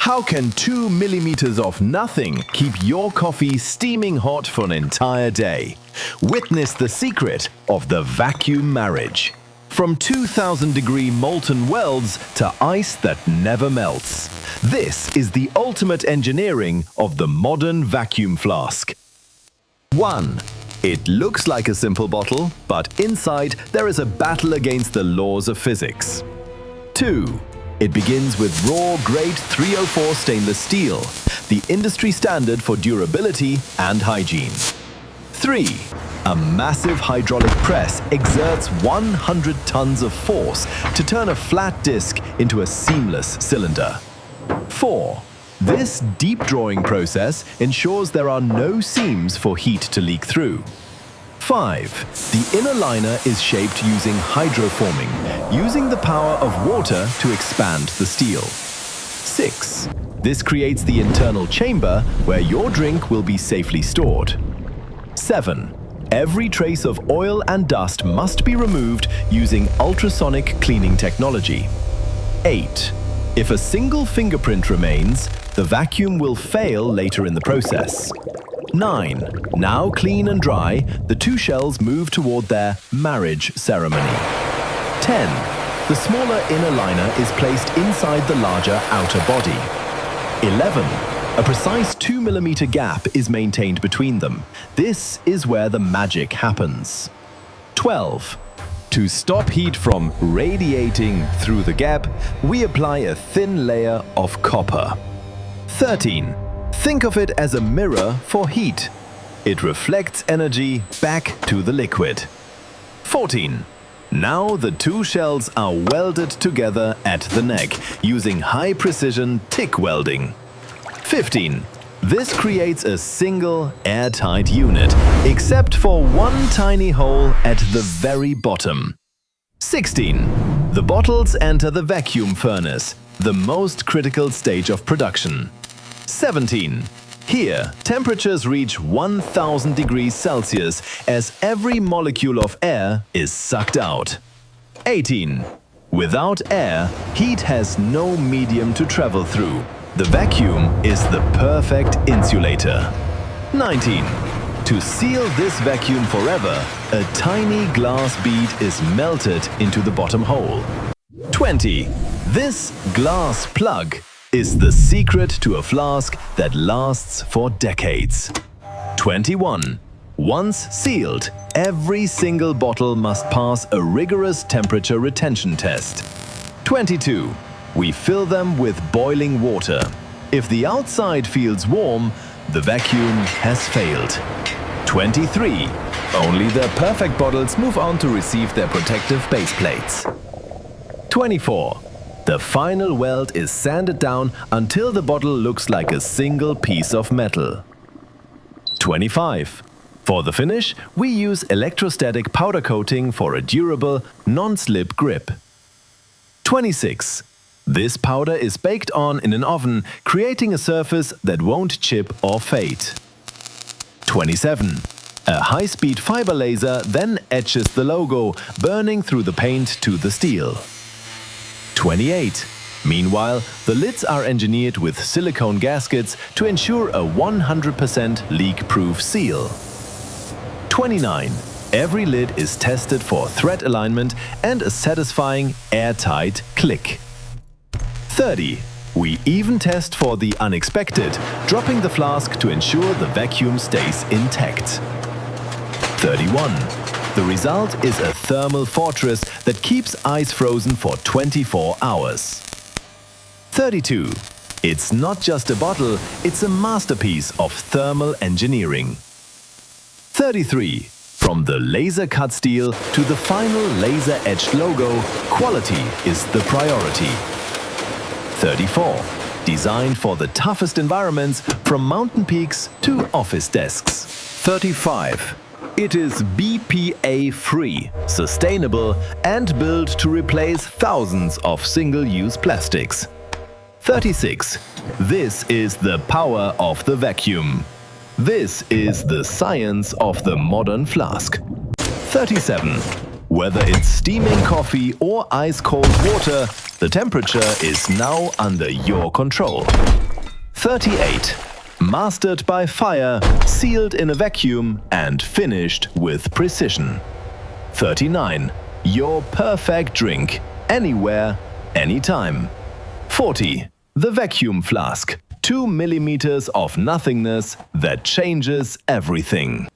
How can 2 millimeters of nothing keep your coffee steaming hot for an entire day? Witness the secret of the vacuum marriage. From 2000-degree molten welds to ice that never melts. This is the ultimate engineering of the modern vacuum flask. 1. It looks like a simple bottle, but inside there is a battle against the laws of physics. 2. It begins with raw grade 304 stainless steel, the industry standard for durability and hygiene. 3. A massive hydraulic press exerts 100 tons of force to turn a flat disc into a seamless cylinder. 4. This deep drawing process ensures there are no seams for heat to leak through. 5. The inner liner is shaped using hydroforming, using the power of water to expand the steel. 6. This creates the internal chamber where your drink will be safely stored. 7. Every trace of oil and dust must be removed using ultrasonic cleaning technology. 8. If a single fingerprint remains, the vacuum will fail later in the process. 9. Now clean and dry, the two shells move toward their marriage ceremony. 10. The smaller inner liner is placed inside the larger outer body. 11. A precise 2 mm gap is maintained between them. This is where the magic happens. 12. To stop heat from radiating through the gap, we apply a thin layer of copper. 13. Think of it as a mirror for heat. It reflects energy back to the liquid. 14. Now the two shells are welded together at the neck using high-precision TIG welding. 15. This creates a single airtight unit, except for one tiny hole at the very bottom. 16. The bottles enter the vacuum furnace, the most critical stage of production. 17. Here, temperatures reach 1000 degrees Celsius as every molecule of air is sucked out. 18. Without air, heat has no medium to travel through. The vacuum is the perfect insulator. 19. To seal this vacuum forever, a tiny glass bead is melted into the bottom hole. 20. This glass plug is the secret to a flask that lasts for decades. 21. Once sealed, every single bottle must pass a rigorous temperature retention test. 22. We fill them with boiling water. If the outside feels warm, the vacuum has failed. 23. Only the perfect bottles move on to receive their protective base plates. 24. The final weld is sanded down until the bottle looks like a single piece of metal. 25. For the finish, we use electrostatic powder coating for a durable, non-slip grip. 26. This powder is baked on in an oven, creating a surface that won't chip or fade. 27. A high-speed fiber laser then etches the logo, burning through the paint to the steel. 28. Meanwhile, the lids are engineered with silicone gaskets to ensure a 100% leak-proof seal. 29. Every lid is tested for thread alignment and a satisfying airtight click. 30. We even test for the unexpected, dropping the flask to ensure the vacuum stays intact. 31. The result is a thermal fortress that keeps ice frozen for 24 hours. 32. It's not just a bottle, it's a masterpiece of thermal engineering. 33. From the laser-cut steel to the final laser-etched logo, quality is the priority. 34. Designed for the toughest environments, from mountain peaks to office desks. 35. It is BPA-free, sustainable, and built to replace thousands of single-use plastics. 36. This is the power of the vacuum. This is the science of the modern flask. 37. Whether it's steaming coffee or ice-cold water, the temperature is now under your control. 38. Mastered by fire, sealed in a vacuum, and finished with precision. 39. Your perfect drink, anywhere, anytime. 40. The vacuum flask, 2 millimeters of nothingness that changes everything.